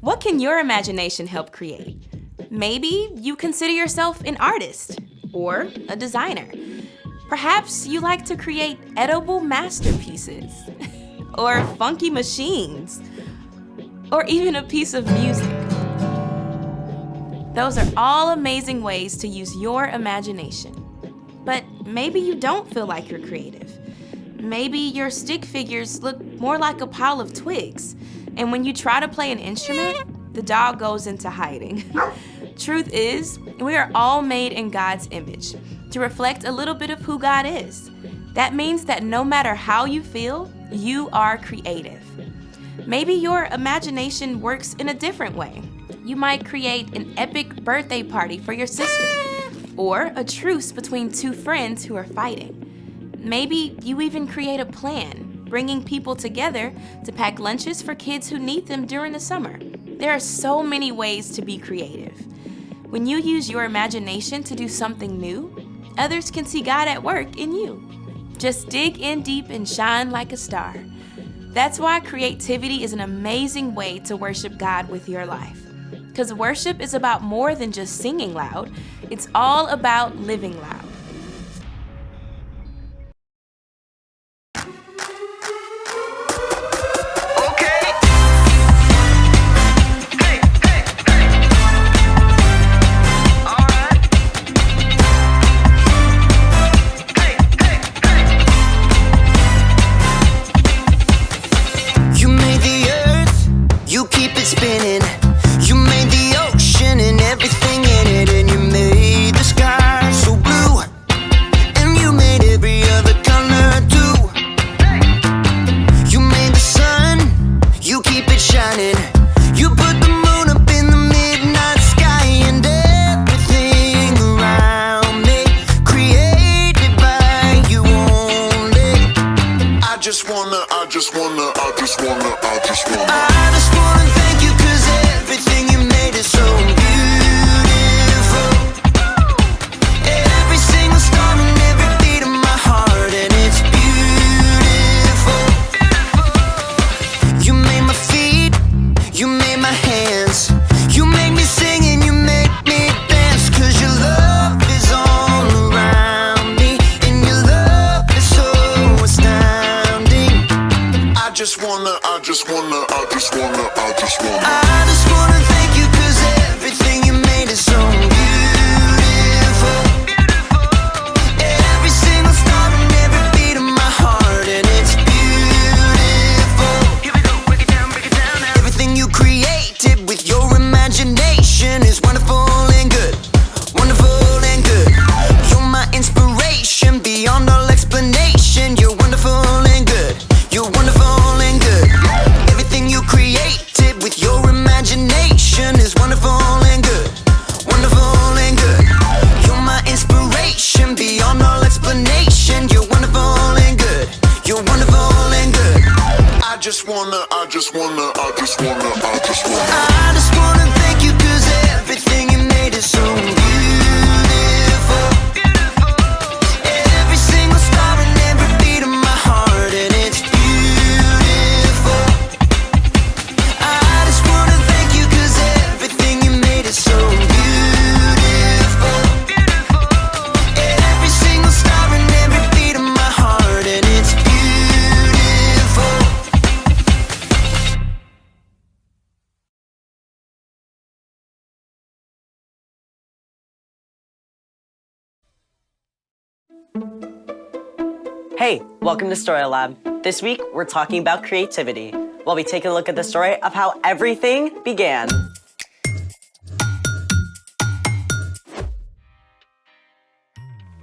What can your imagination help create? Maybe you consider yourself an artist or a designer. Perhaps you like to create edible masterpieces or funky machines or even a piece of music. Those are all amazing ways to use your imagination. But maybe you don't feel like you're creative. Maybe your stick figures look more like a pile of twigs, and when you try to play an instrument, the dog goes into hiding. Truth is, we are all made in God's image to reflect a little bit of who God is. That means that no matter how you feel, you are creative. Maybe your imagination works in a different way. You might create an epic birthday party for your sister, or a truce between two friends who are fighting. Maybe you even create a plan, bringing people together to pack lunches for kids who need them during the summer. There are so many ways to be creative. When you use your imagination to do something new, others can see God at work in you. Just dig in deep and shine like a star. That's why creativity is an amazing way to worship God with your life. Because worship is about more than just singing loud, it's all about living loud. Hey, welcome to Story Lab. This week, we're talking about creativity, while we take a look at the story of how everything began.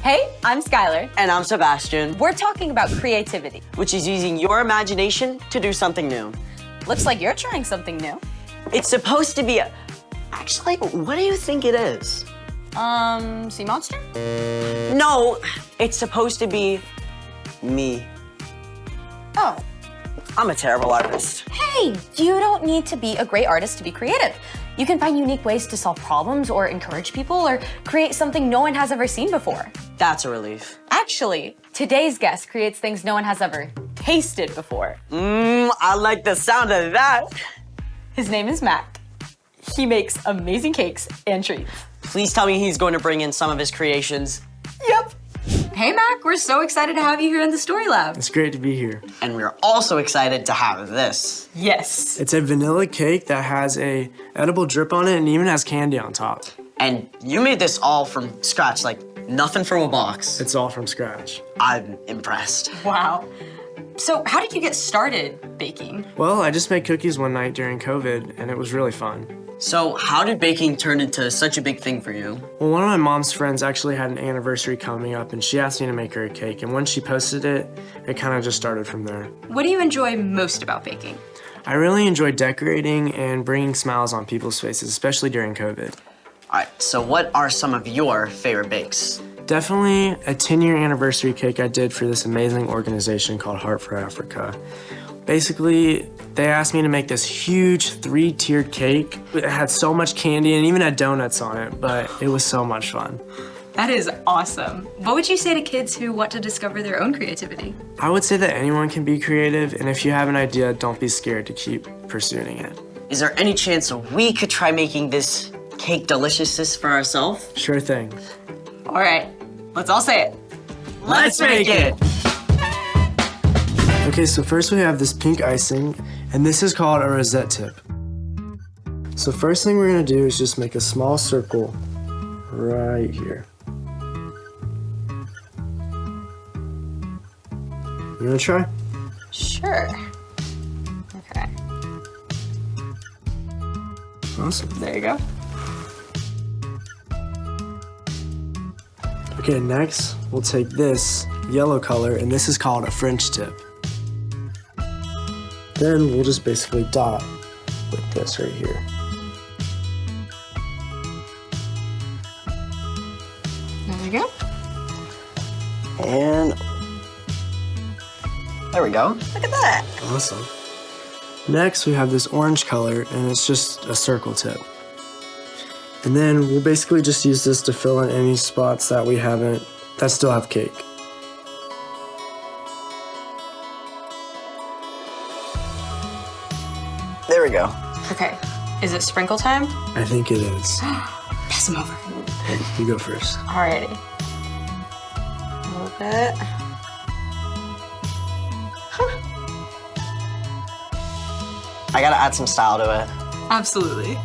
Hey, I'm Skylar. And I'm Sebastian, We're talking about creativity. which is using your imagination to do something new. Looks like you're trying something new. It's supposed to be Actually, what do you think it is? Sea monster? No, it's supposed to be me. Oh. I'm a terrible artist. Hey, you don't need to be a great artist to be creative. You can find unique ways to solve problems or encourage people or create something no one has ever seen before. That's a relief. Actually, today's guest creates things no one has ever tasted before. I like the sound of that. His name is Mac. He makes amazing cakes and treats. Please tell me he's going to bring in some of his creations. Yep. Hey, Mac, we're so excited to have you here in the Story Lab. It's great to be here. And we're also excited to have this. Yes. It's a vanilla cake that has a edible drip on it and even has candy on top. And you made this all from scratch, like nothing from a box. It's all from scratch. I'm impressed. Wow. So how did you get started baking? Well, I just made cookies one night during COVID and it was really fun. So how did baking turn into such a big thing for you? Well, one of my mom's friends actually had an anniversary coming up and she asked me to make her a cake. And once she posted it, it kind of just started from there. What do you enjoy most about baking? I really enjoy decorating and bringing smiles on people's faces, especially during COVID. All right, so what are some of your favorite bakes? Definitely a 10-year anniversary cake I did for this amazing organization called Heart for Africa. Basically, they asked me to make this huge 3-tiered cake. It had so much candy and even had donuts on it, but it was so much fun. That is awesome. What would you say to kids who want to discover their own creativity? I would say that anyone can be creative, and if you have an idea, don't be scared to keep pursuing it. Is there any chance we could try making this cake deliciousness for ourselves? Sure thing. All right, let's all say it. Let's make it! Okay, so first we have this pink icing, and this is called a rosette tip. So first thing we're gonna do is just make a small circle right here. You wanna try? Sure. Okay, Awesome. there you go. Okay, next we'll take this yellow color, and this is called a French tip. Then we'll just basically dot with this right here. There you go. And there we go. Look at that. Awesome. Next, we have this orange color, and it's just a circle tip. And then we'll basically just use this to fill in any spots that that still have cake. There we go. Okay, is it sprinkle time? I think it is. Pass them over. Hey, you go first. Alrighty. A little bit. I gotta add some style to it. Absolutely.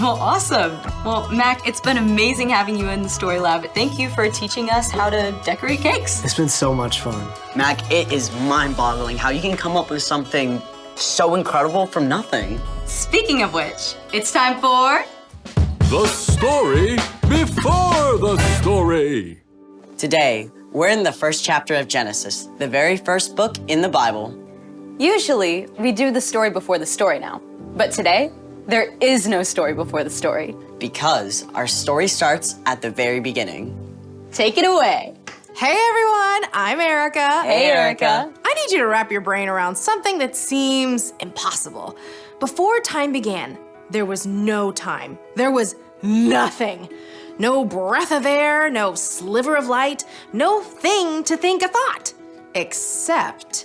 Well, awesome. Well, Mac, it's been amazing having you in the Story Lab. Thank you for teaching us how to decorate cakes. It's been so much fun. Mac, it is mind-boggling how you can come up with something so incredible from nothing. Speaking of which, it's time for... The story before the story. Today, we're in the first chapter of Genesis, the very first book in the Bible. Usually, we do the story before the story now. But today, there is no story before the story. Because our story starts at the very beginning. Take it away. Hey everyone, I'm Erica. Hey, Erica. I need you to wrap your brain around something that seems impossible. Before time began, there was no time. There was nothing. No breath of air, no sliver of light, no thing to think a thought. Except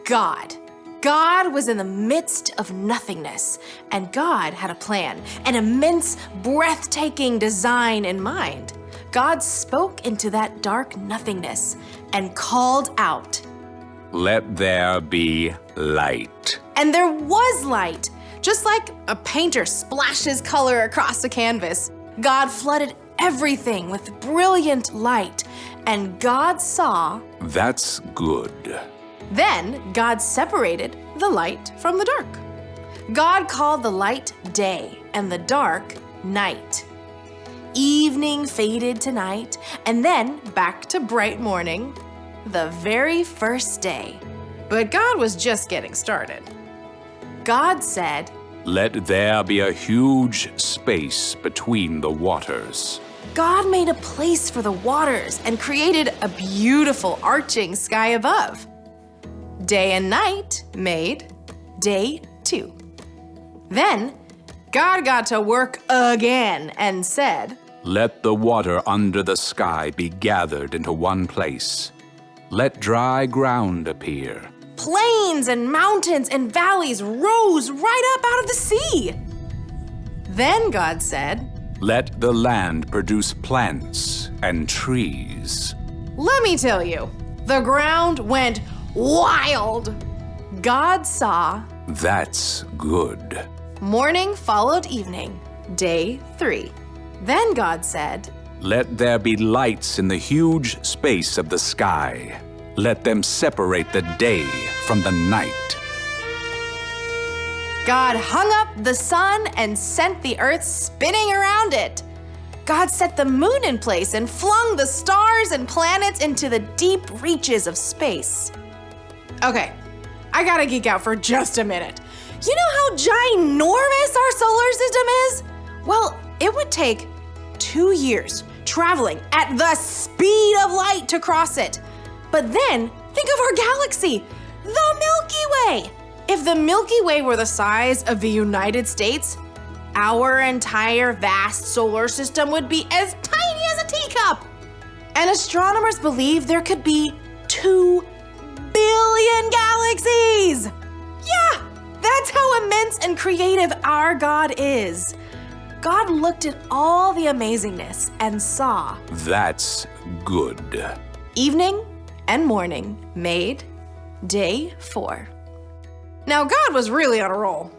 God. God was in the midst of nothingness, and God had a plan, an immense, breathtaking design in mind. God spoke into that dark nothingness and called out. Let there be light. And there was light. Just like a painter splashes color across a canvas, God flooded everything with brilliant light, and God saw. That's good. Then God separated the light from the dark. God called the light day and the dark night. Evening faded to night, and then back to bright morning, the very first day. But God was just getting started. God said, Let there be a huge space between the waters. God made a place for the waters and created a beautiful arching sky above. Day and night made day 2. Then God got to work again and said, Let the water under the sky be gathered into one place. Let dry ground appear. plains and mountains and valleys rose right up out of the sea. Then God said, Let the land produce plants and trees. let me tell you, the ground went wild. God saw That's good. morning followed evening, day 3. Then God said, Let there be lights in the huge space of the sky. Let them separate the day from the night. God hung up the sun and sent the earth spinning around it. God set the moon in place and flung the stars and planets into the deep reaches of space. Okay, I gotta geek out for just a minute. You know how ginormous our solar system is? Well, it would take 2 years traveling at the speed of light to cross it. But then, think of our galaxy, the Milky Way. If the Milky Way were the size of the United States, our entire vast solar system would be as tiny as a teacup. And astronomers believe there could be 2 billion galaxies. Yeah, that's how immense and creative our God is. God looked at all the amazingness and saw That's good. evening and morning made day 4. Now, God was really on a roll.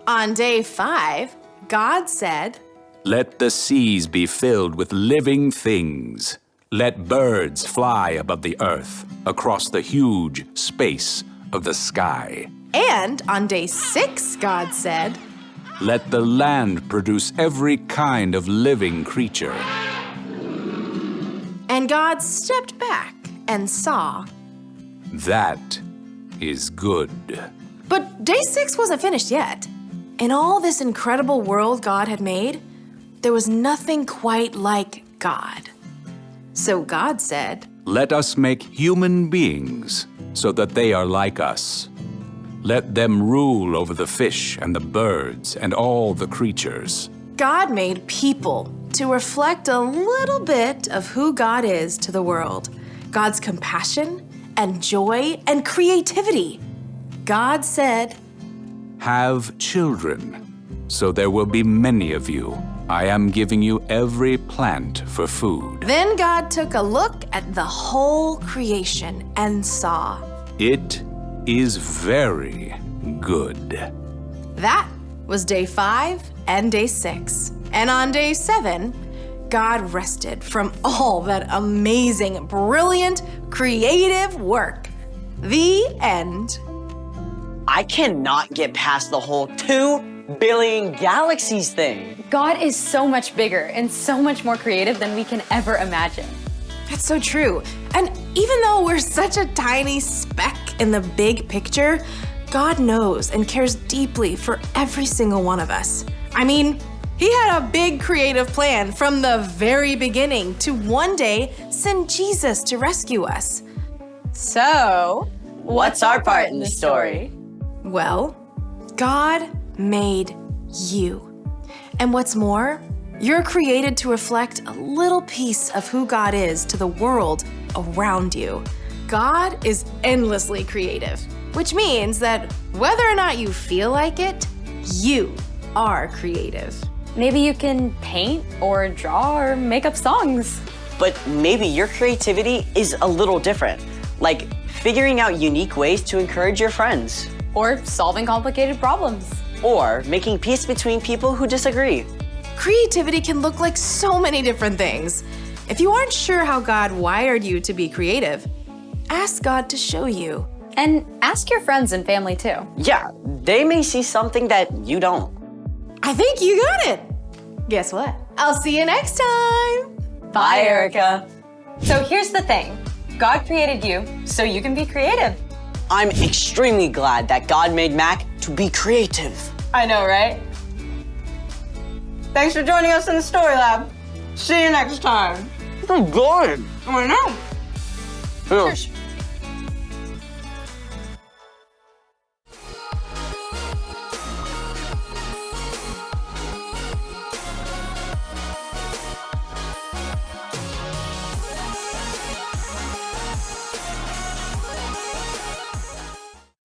On day 5, God said, Let the seas be filled with living things. Let birds fly above the earth across the huge space of the sky. and on day 6, God said, Let the land produce every kind of living creature. and God stepped back and saw. That is good. But day 6 wasn't finished yet. In all this incredible world God had made, there was nothing quite like God. So God said, Let us make human beings so that they are like us. Let them rule over the fish and the birds and all the creatures. God made people to reflect a little bit of who God is to the world. God's compassion and joy and creativity. God said, Have children, so there will be many of you. I am giving you every plant for food. Then God took a look at the whole creation and saw. It is very good. That was day 5 and day 6. And on day 7, God rested from all that amazing, brilliant, creative work. The end. I cannot get past the whole 2 billion galaxies thing. God is so much bigger and so much more creative than we can ever imagine. That's so true. And even though we're such a tiny speck in the big picture, God knows and cares deeply for every single one of us. I mean, He had a big creative plan from the very beginning to one day send Jesus to rescue us. So, What's our part in the story? Well, God made you. And what's more, you're created to reflect a little piece of who God is to the world around you. God is endlessly creative, which means that whether or not you feel like it, you are creative. maybe you can paint or draw or make up songs. But maybe your creativity is a little different, like figuring out unique ways to encourage your friends, Or solving complicated problems. or making peace between people who disagree. Creativity can look like so many different things. If you aren't sure how God wired you to be creative, ask God to show you. And ask your friends and family too. Yeah, they may see something that you don't. I think you got it. Guess what? I'll see you next time. Bye, Erica. So here's the thing. God created you so you can be creative. I'm extremely glad that God made Mac to be creative. I know, right? Thanks for joining us in the Story Lab. See you next time. Oh, God. I know. Cheers.